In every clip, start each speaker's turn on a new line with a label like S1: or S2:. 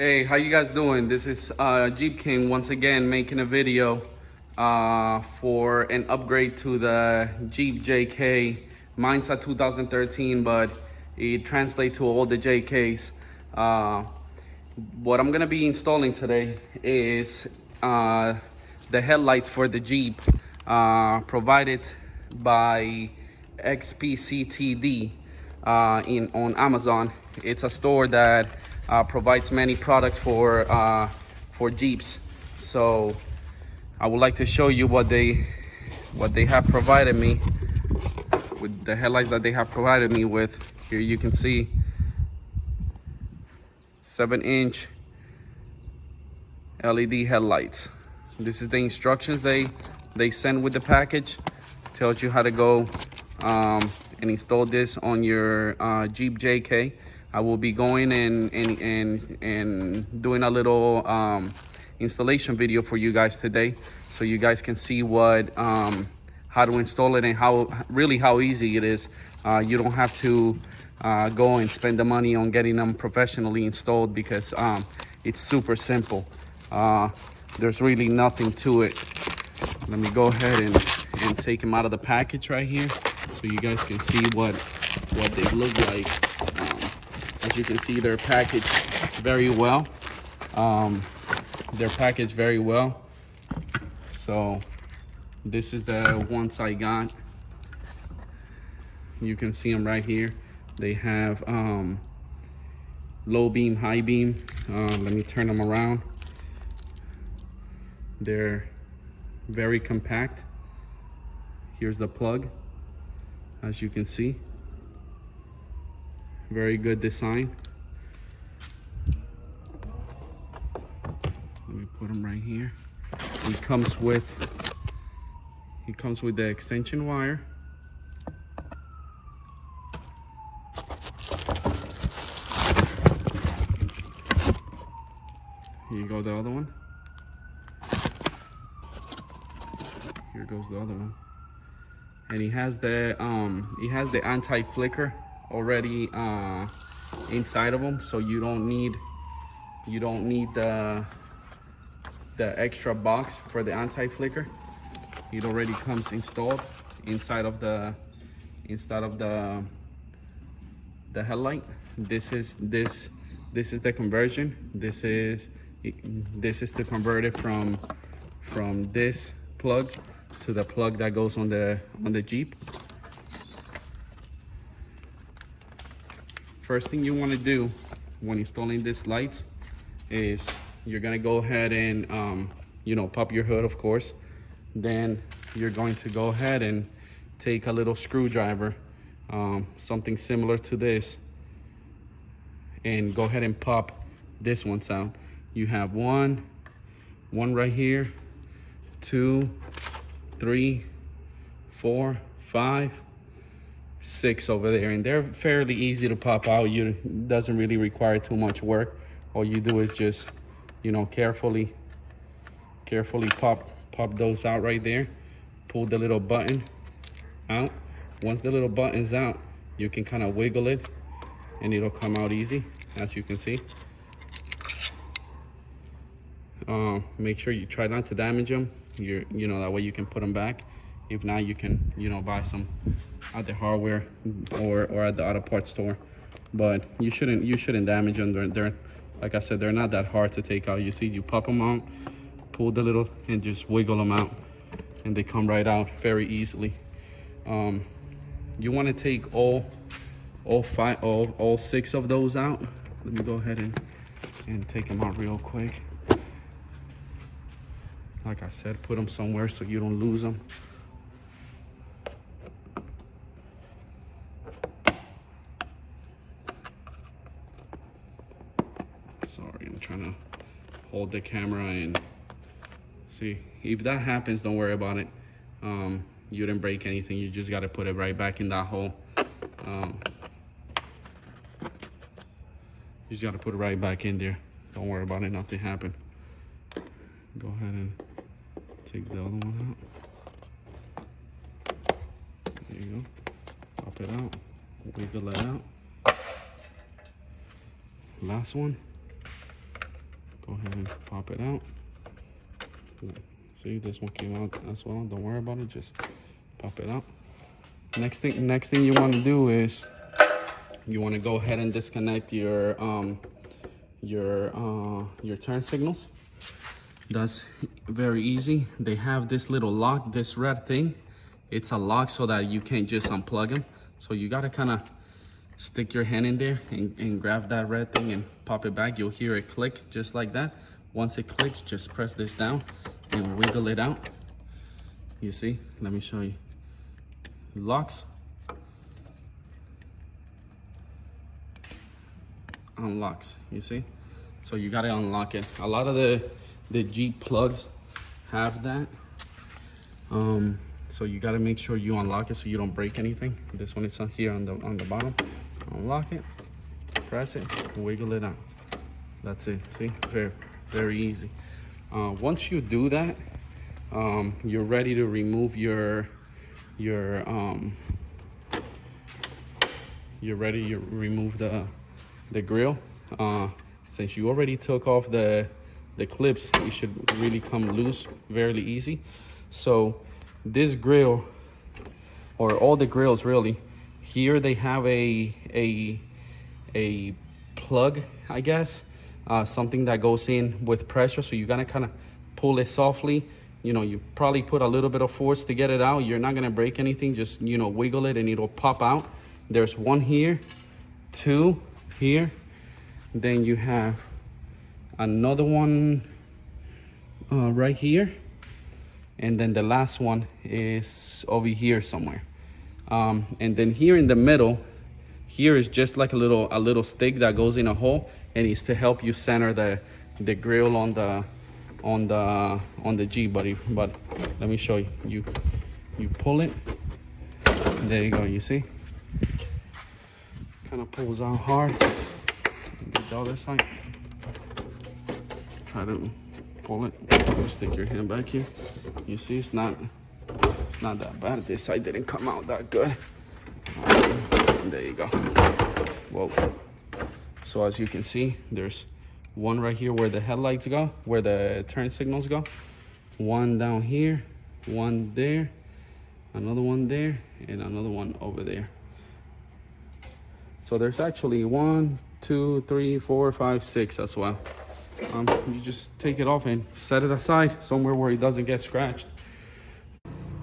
S1: Hey, how you guys doing? This is Jeep King once again making a video for an upgrade to the Jeep JK. Mine's a 2013, but it translates to all the JKs. What I'm gonna be installing today is the headlights for the Jeep provided by XPCTD on Amazon. It's a store that provides many products for Jeeps. So I would like to show you what they have provided me with the headlights that they have provided me with. Here you can see 7-inch LED headlights. This is the instructions they send with the package. Tells you how to go and install this on your Jeep JK. I will be going and doing a little installation video for you guys today, so you guys can see what how to install it and how easy it is. You don't have to go and spend the money on getting them professionally installed, because it's super simple. There's really nothing to it. Let me go ahead and take them out of the package right here, so you guys can see what they look like. As you can see, they're packaged very well. So this is the ones I got. You can see them right here. They have low beam, high beam. Let me turn them around. They're very compact. Here's the plug, as you can see. Very good design. Let me put them right here. He comes with the extension wire. Here you go, the other one. Here goes the other one. And he has the anti-flicker already inside of them, so you don't need the extra box for the anti-flicker. It already comes installed inside of the headlight. This is the conversion. This is to convert it from this plug to the plug that goes on the Jeep. First thing you want to do when installing these lights is you're gonna go ahead and pop your hood, of course. Then you're going to go ahead and take a little screwdriver, something similar to this, and go ahead and pop this one out. You have one right here, 2, 3, 4, 5, 6 over there, and they're fairly easy to pop out. It doesn't really require too much work. All you do is just carefully pop those out right there. Pull the little button out. Once the little button's out, you can kind of wiggle it and it'll come out easy, as you can see. Make sure you try not to damage them. That way you can put them back. If not, you can buy some at the hardware or at the auto parts store. But you shouldn't damage them. They're like I said, they're not that hard to take out. You see, you pop them out, pull the little, and just wiggle them out, and they come right out very easily. You want to take all 6 of those out. Let me go ahead and take them out real quick. Like I said, put them somewhere so you don't lose them. Sorry, I'm trying to hold the camera and see. If that happens, don't worry about it. You didn't break anything. You just got to put it right back in that hole. You just got to put it right back in there. Don't worry about it. Nothing happened. Go ahead and take the other one out. There you go. Pop it out. Wiggle it out. Last one. Go ahead and pop it out. See, this one came out as well. Don't worry about it, just pop it out. Next thing you want to do is you want to go ahead and disconnect your turn signals. That's very easy. They have this little lock, this red thing. It's a lock so that you can't just unplug them. So you gotta kind of stick your hand in there and grab that red thing and pop it back. You'll hear it click just like that. Once it clicks, just press this down and wiggle it out. You see? Let me show you. It locks. Unlocks, you see? So you gotta unlock it. A lot of the Jeep plugs have that. So you gotta make sure you unlock it so you don't break anything. This one is here on the bottom. Unlock it, press it, wiggle it out. That's it. See, very easy. Once you do that, you're ready to remove you're ready to remove the grill. Since you already took off the clips, it should really come loose very easy. So this grill, or all the grills really, here they have a plug, I guess, something that goes in with pressure. So you gotta kind of pull it softly. You know, you probably put a little bit of force to get it out. You're not gonna break anything. Just, you know, wiggle it and it'll pop out. There's one here, two here. Then you have another one right here. And then the last one is over here somewhere. And then here in the middle, here is just like a little stick that goes in a hole, and it's to help you center the grill on the Jeep, buddy. But let me show you. You pull it. There you go. You see? Kind of pulls out hard. Get the other side. Try to pull it. Stick your hand back here. You see, it's not that bad. This side didn't come out that good. There you go. Whoa. So as you can see, there's one right here where the headlights go, where the turn signals go. One down here, one there, another one there, and another one over there. So there's actually 1, 2, 3, 4, 5, 6 as well. You just take it off and set it aside somewhere where it doesn't get scratched.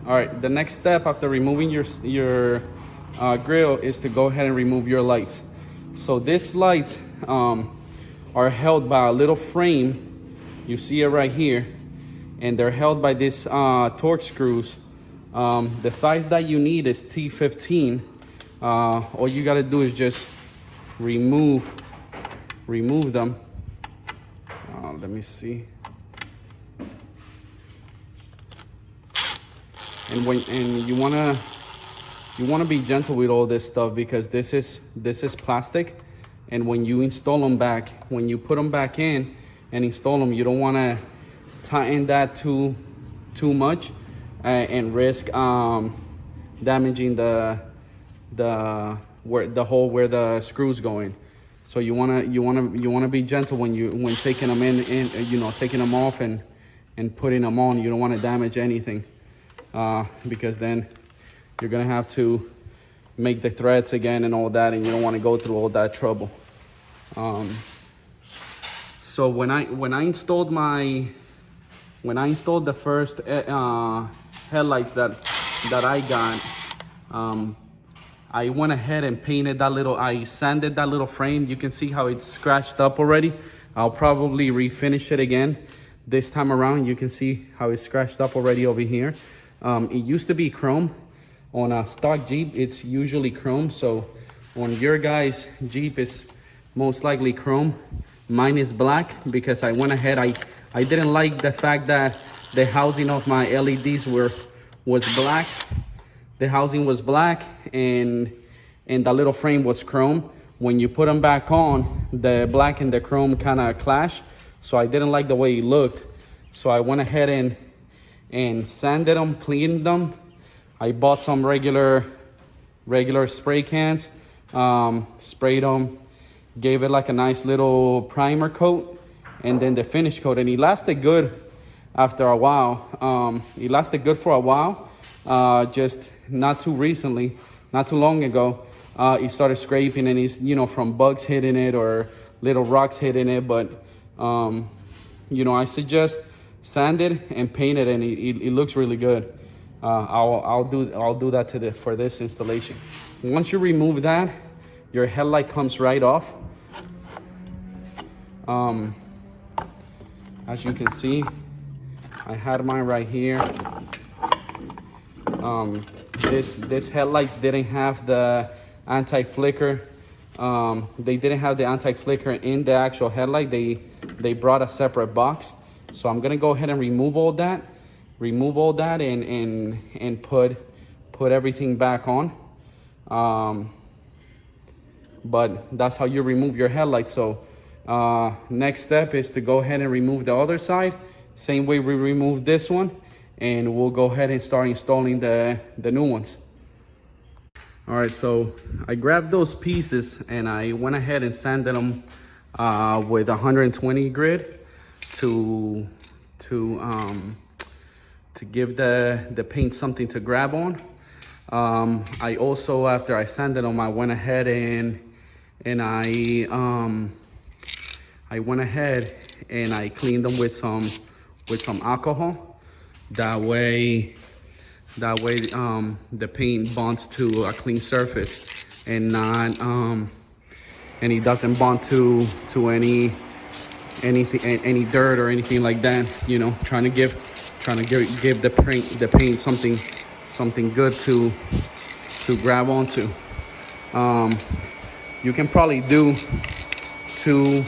S1: All right, the next step after removing your grill is to go ahead and remove your lights. So these lights are held by a little frame. You see it right here, and they're held by this torque screws. The size that you need is T15. All you gotta do is just remove them. Let me see. And you wanna be gentle with all this stuff, because this is plastic, and when you install them back, when you put them back in and install them, you don't wanna tighten that too much and risk damaging the hole where the screws go in. So you wanna be gentle when taking them in, you know, taking them off and putting them on. You don't want to damage anything, because then you're gonna have to make the threads again and all that, and you don't want to go through all that trouble. So when I installed the first headlights that I got, I went ahead and painted I sanded that little frame. You can see how it's scratched up already. I'll probably refinish it again this time around. You can see how it's scratched up already over here. It used to be chrome. On a stock Jeep, it's usually chrome. So on your guys' Jeep, it's most likely chrome. Mine is black because I went ahead. I didn't like the fact that the housing of my LEDs was black. The housing was black and the little frame was chrome. When you put them back on, the black and the chrome kind of clash. So I didn't like the way it looked. So I went ahead and sanded them, cleaned them. I bought some regular spray cans, sprayed them, gave it like a nice little primer coat, and then the finish coat, and it lasted good after a while. It lasted good for a while. Just not too recently, not too long ago, it started scraping, and it's, you know, from bugs hitting it or little rocks hitting it. But you know, I suggest sand it and paint it, and it looks really good. I'll do that for this installation. Once you remove that, your headlight comes right off. As you can see, I had mine right here. This headlights didn't have the anti-flicker. They didn't have the anti-flicker in the actual headlight. They brought a separate box. So I'm gonna go ahead and remove all that and put everything back on. But that's how you remove your headlights. So next step is to go ahead and remove the other side, same way we removed this one, and we'll go ahead and start installing the new ones. All right, so I grabbed those pieces and I went ahead and sanded them with 120 grit to give the paint something to grab on. I also, after I sanded them, I went ahead and I went ahead and I cleaned them with some alcohol. That way the paint bonds to a clean surface and not and it doesn't bond to any dirt or anything like that. You know, trying to give the paint something good to grab onto. You can probably do two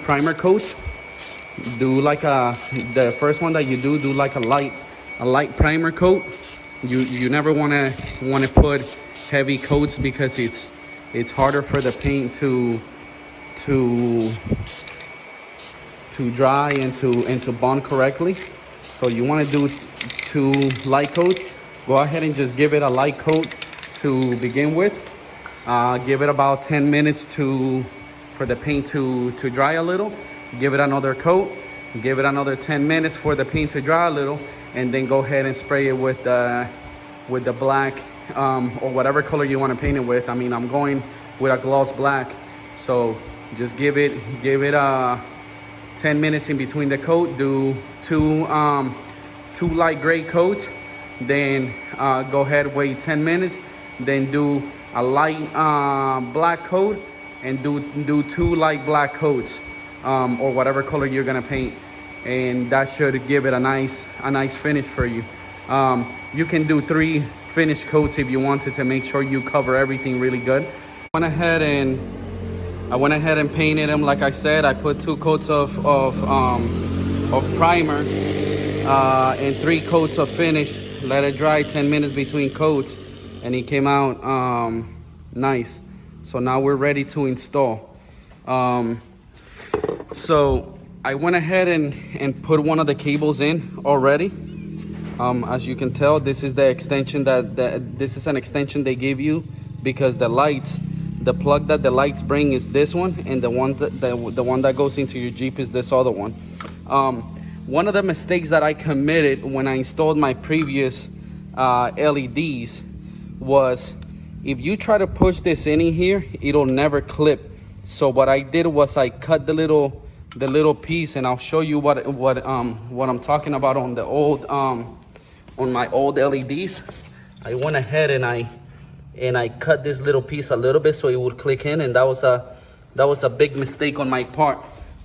S1: primer coats. Do like the first one that you do like a light primer coat. You never want to put heavy coats because it's harder for the paint to dry and to bond correctly. So you want to do two light coats. Go ahead and just give it a light coat to begin with. Give it about 10 minutes for the paint to dry a little. Give it another coat. Give it another 10 minutes for the paint to dry a little, and then go ahead and spray it with the black or whatever color you want to paint it with. I mean, I'm going with a gloss black, so just give it 10 minutes in between the coat. Do two light gray coats, then go ahead, wait 10 minutes, then do a light black coat, and do two light black coats, or whatever color you're gonna paint, and that should give it a nice finish for you. You can do 3 finish coats if you wanted to make sure you cover everything really good. I went ahead and painted them. Like I said, I put 2 coats of primer and 3 coats of finish. Let it dry 10 minutes between coats, and it came out nice. So now we're ready to install. So I went ahead and put one of the cables in already. As you can tell, this is the extension this is an extension they give you, because the plug that the lights bring is this one, and the one that goes into your Jeep is this other one. One of the mistakes that I committed when I installed my previous LEDs was, if you try to push this in here, it'll never clip. So what I did was I cut the little piece, and I'll show you what I'm talking about on the old on my old LEDs. I went ahead and I cut this little piece a little bit so it would click in, and that was a big mistake on my part,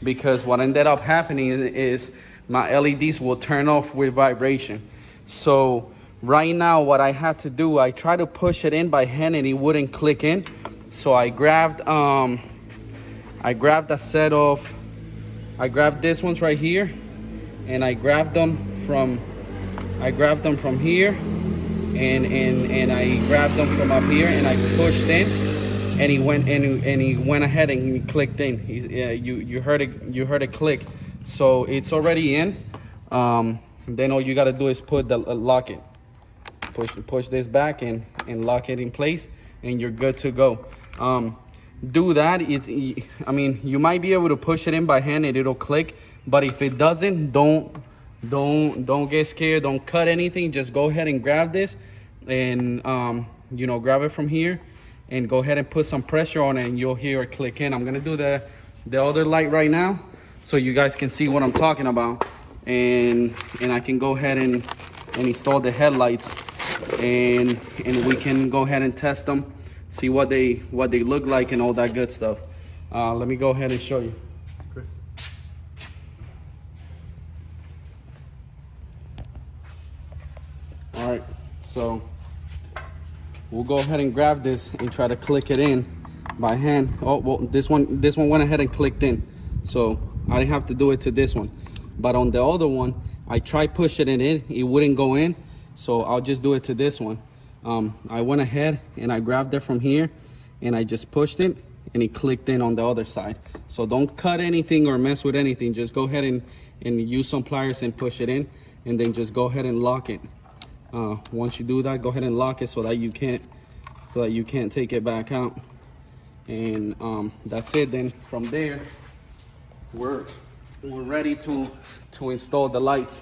S1: because what ended up happening is my LEDs will turn off with vibration. So right now what I had to do, I tried to push it in by hand and it wouldn't click in. So I grabbed a set of, I grabbed this ones right here, and I grabbed them from here, and I grabbed them from up here, and I pushed in, and he went ahead and he clicked in. You heard it click. So it's already in. Then all you got to do is lock it. Push this back and lock it in place, and you're good to go. do that, I mean, you might be able to push it in by hand and it'll click, but if it doesn't, don't get scared. Don't cut anything. Just go ahead and grab this and you know, grab it from here and go ahead and put some pressure on it and you'll hear it click in. I'm gonna do the other light right now so you guys can see what I'm talking about, and I can go ahead and install the headlights, and we can go ahead and test them, see what they look like and all that good stuff. Let me go ahead and show you. All right, so we'll go ahead and grab this and try to click it in by hand. Oh, well, this one went ahead and clicked in, so I didn't have to do it to this one. But on the other one, I tried pushing it in, it wouldn't go in, so I'll just do it to this one. I went ahead and I grabbed it from here and I just pushed it and it clicked in on the other side. So don't cut anything or mess with anything. Just go ahead and use some pliers and push it in, and then just go ahead and lock it. Once you do that, go ahead and lock it so that you can't take it back out. And that's it. Then from there, we're ready to install the lights.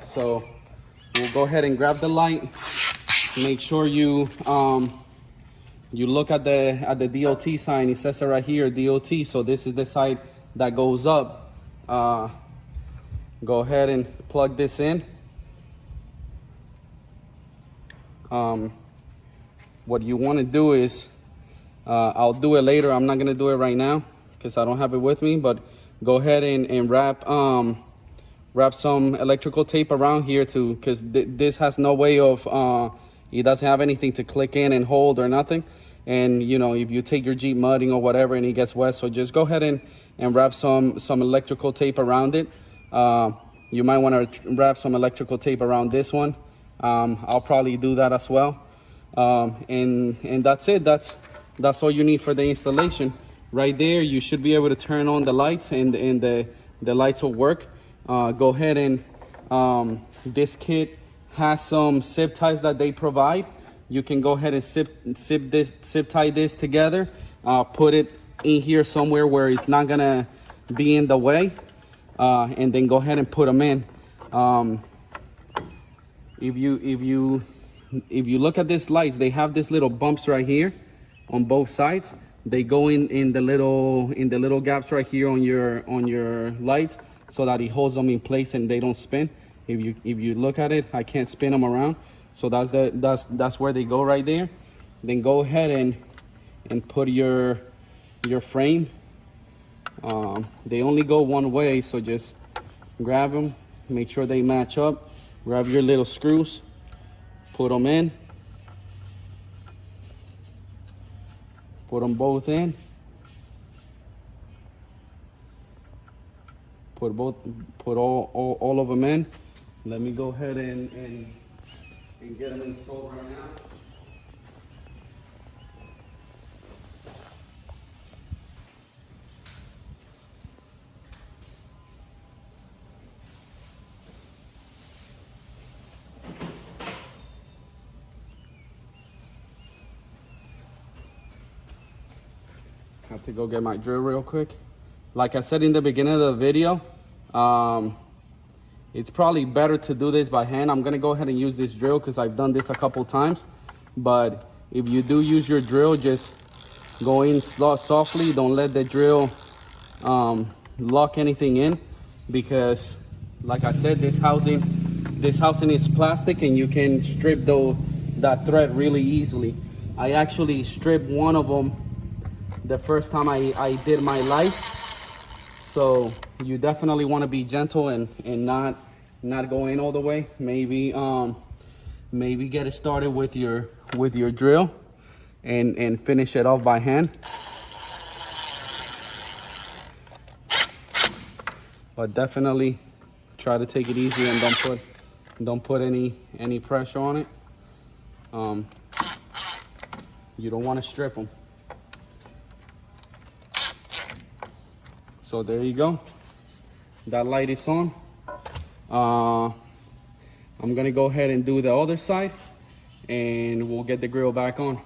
S1: So we'll go ahead and grab the light. Make sure you look at the DOT sign. It says it right here, DOT. So this is the side that goes up. Go ahead and plug this in. What you want to do is, I'll do it later. I'm not gonna do it right now because I don't have it with me, but go ahead and wrap some electrical tape around here too, because this has no way of, it doesn't have anything to click in and hold or nothing. And you know, if you take your Jeep mudding or whatever and it gets wet, so just go ahead and wrap some electrical tape around it. You might want to wrap some electrical tape around this one. I'll probably do that as well. And that's it. That's all you need for the installation. Right there, you should be able to turn on the lights, and the lights will work. Go ahead and this kit has some zip ties that they provide. You can go ahead and zip tie this together. Put it in here somewhere where it's not gonna be in the way, and then go ahead and put them in. If you look at these lights, they have these little bumps right here on both sides. They go in the little gaps right here on your lights, so that it holds them in place and they don't spin. If you look at it, I can't spin them around. So that's where they go right there. Then go ahead and put your frame. They only go one way, so just grab them, make sure they match up. Grab your little screws, put them in, put them both in, put all of them in. Let me go ahead and get them installed right now. Have to go get my drill real quick. Like I said in the beginning of the video, it's probably better to do this by hand. I'm gonna go ahead and use this drill because I've done this a couple times. But if you do use your drill, just go in softly. Don't let the drill lock anything in, because like I said, this housing is plastic and you can strip that thread really easily. I actually stripped one of them the first time I did my light. So you definitely want to be gentle and not go in all the way. Maybe get it started with your drill and finish it off by hand. But definitely try to take it easy and don't put any pressure on it. You don't want to strip them. So there you go. That light is on. I'm gonna go ahead and do the other side and we'll get the grill back on.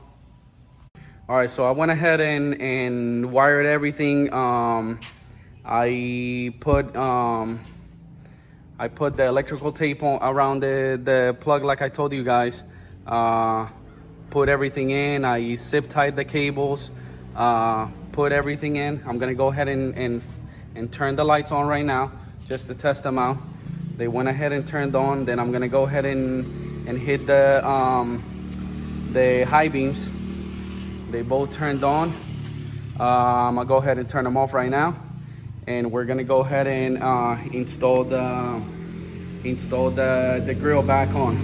S1: All right, so I went ahead and wired everything. I put the electrical tape on around the plug like I told you guys. Put everything in. I zip tied the cables. Put everything in. I'm gonna go ahead and turn the lights on right now just to test them out. They went ahead and turned on. Then I'm gonna go ahead and hit the high beams. They both turned on. I'm gonna go ahead and turn them off right now, and we're gonna go ahead and install the grill back on.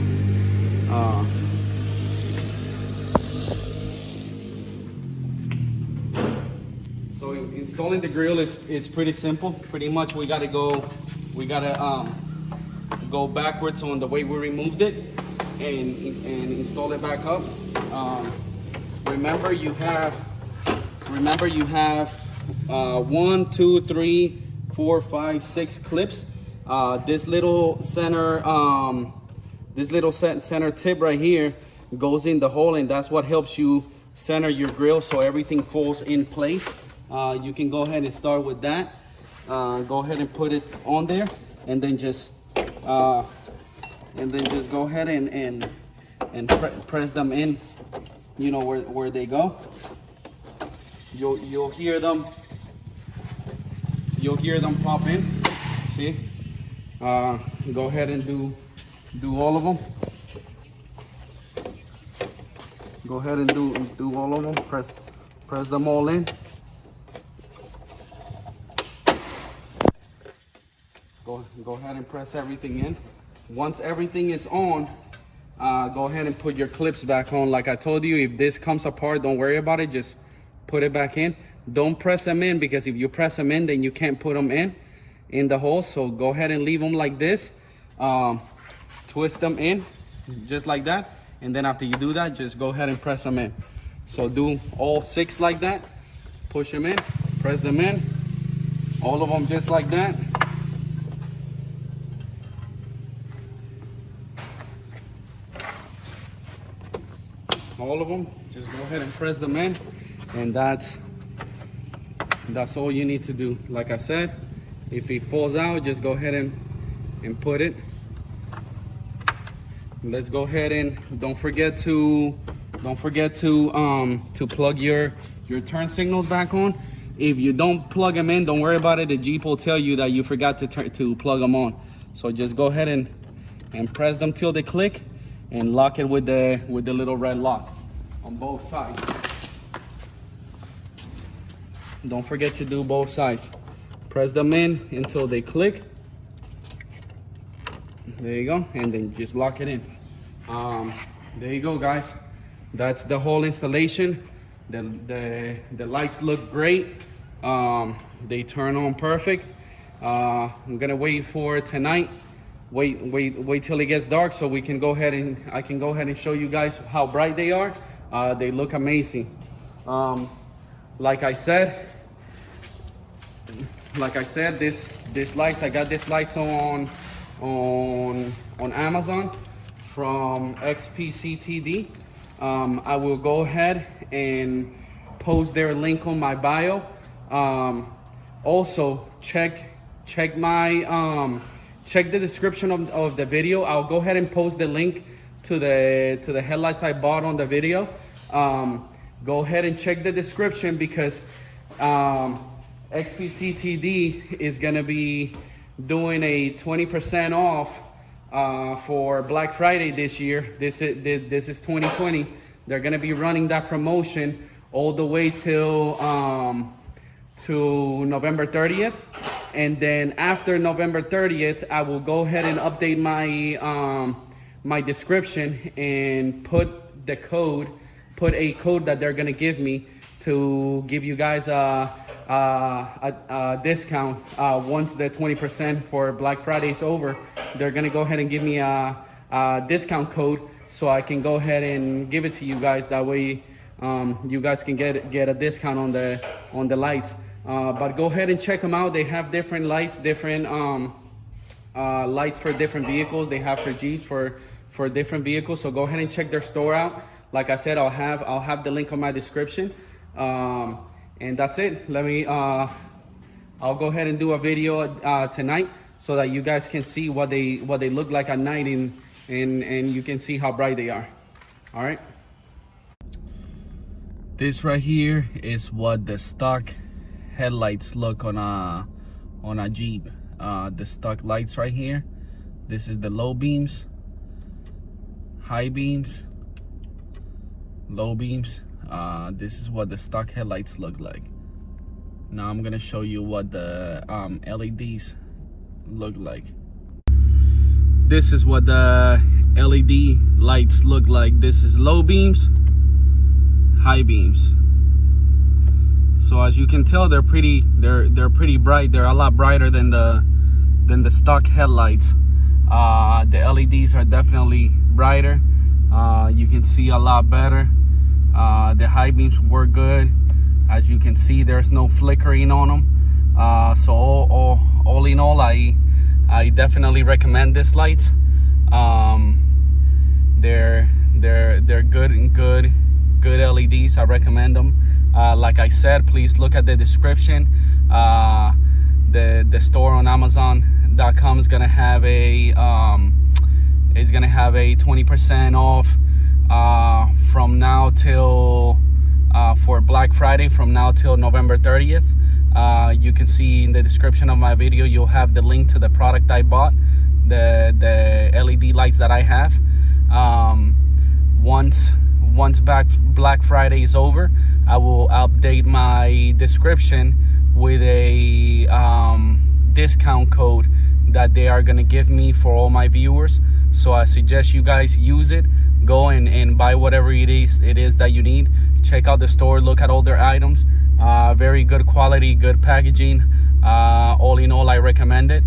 S1: So installing the grill is pretty simple. Pretty much we gotta go backwards on the way we removed it and install it back up. Remember you have 1, 2, 3, 4, 5, 6 clips. This little center tip right here goes in the hole, and that's what helps you center your grill so everything falls in place. You can go ahead and start with that. Go ahead and put it on there, and then just go ahead and press them in. You know where they go. You'll hear them pop in. See? Go ahead and do all of them. Go ahead and do all of them. Press them all in. Go ahead and press everything in. Once everything is on, go ahead and put your clips back on. Like I told you, if this comes apart, don't worry about it. Just put it back in. Don't press them in, because if you press them in, then you can't put them in the hole. So go ahead and leave them like this. Twist them in just like that, and then after you do that, just go ahead and press them in. So do all 6 like that. Push them in, press them in, all of them just like that. All of them, just go ahead and press them in, and that's all you need to do. Like I said, if it falls out, just go ahead and put it. Let's go ahead and don't forget to plug your turn signals back on. If you don't plug them in, don't worry about it. The Jeep will tell you that you forgot to plug them on. So just go ahead and press them till they click, and lock it with the little red lock on both sides. Don't forget to do both sides. Press them in until they click. There you go, and then just lock it in. There you go, guys. That's the whole installation. The lights look great. They turn on perfect. I'm gonna wait for tonight. Wait till it gets dark, so I can go ahead and show you guys how bright they are. They look amazing. Like I said, this lights, I got this lights on Amazon from XPCTD. I will go ahead and post their link on my bio. Also check the description of the video. I'll go ahead and post the link to the headlights I bought on the video. Go ahead and check the description, because XPCTD is gonna be doing a 20% off for Black Friday this year. This is 2020. They're gonna be running that promotion all the way till to November 30th. And then after November 30th, I will go ahead and update my description and put a code that they're gonna give me to give you guys a discount. Once the 20% for Black Friday is over, they're gonna go ahead and give me a discount code, so I can go ahead and give it to you guys. That way you guys can get a discount on the lights. But go ahead and check them out. They have different lights, different lights for different vehicles. They have for Jeeps, for different vehicles. So go ahead and check their store out. like I said, I'll have the link on my description. And that's it. Let me I'll go ahead and do a video tonight so that you guys can see what they look like at night, and you can see how bright they are. All right. This right here is what the stock headlights look on a Jeep. The stock lights right here. This is the low beams, high beams, low beams. This is what the stock headlights look like. Now I'm gonna show you what the LEDs look like. This is what the LED lights look like. This is low beams, high beams. So as you can tell, they're pretty bright. They're a lot brighter than the stock headlights. The LEDs are definitely brighter. You can see a lot better. The high beams work good. As you can see, there's no flickering on them. So all in all, I definitely recommend these lights. They're good LEDs. I recommend them. Like I said, please look at the description. The store on Amazon.com is gonna have a 20% off from now till for Black Friday, from now till November 30th. You can see in the description of my video, you'll have the link to the product I bought, the LED lights that I have. Once Black Friday is over, I will update my description with a discount code that they are gonna give me for all my viewers. So I suggest you guys use it. Go and buy whatever it is that you need. Check out the store, look at all their items. Very good quality, good packaging. All in all, I recommend it.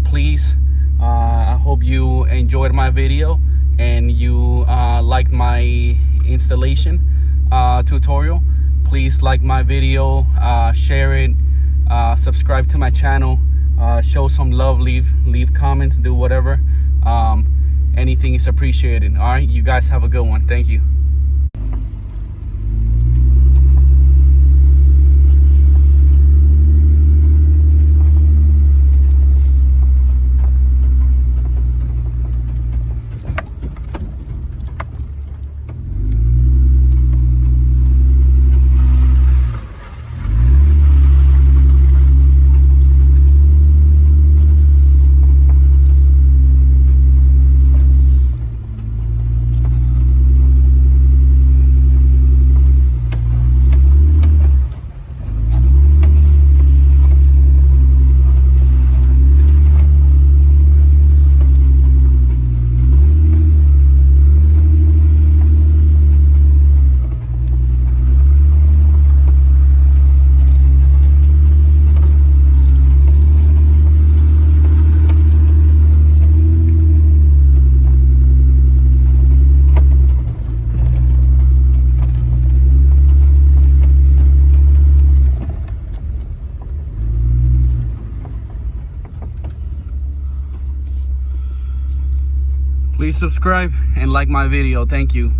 S1: Please, I hope you enjoyed my video and you liked my installation tutorial. Please like my video, share it, subscribe to my channel, show some love, leave comments, do whatever. Anything is appreciated. All right, you guys have a good one. Thank you. Please subscribe and like my video. Thank you.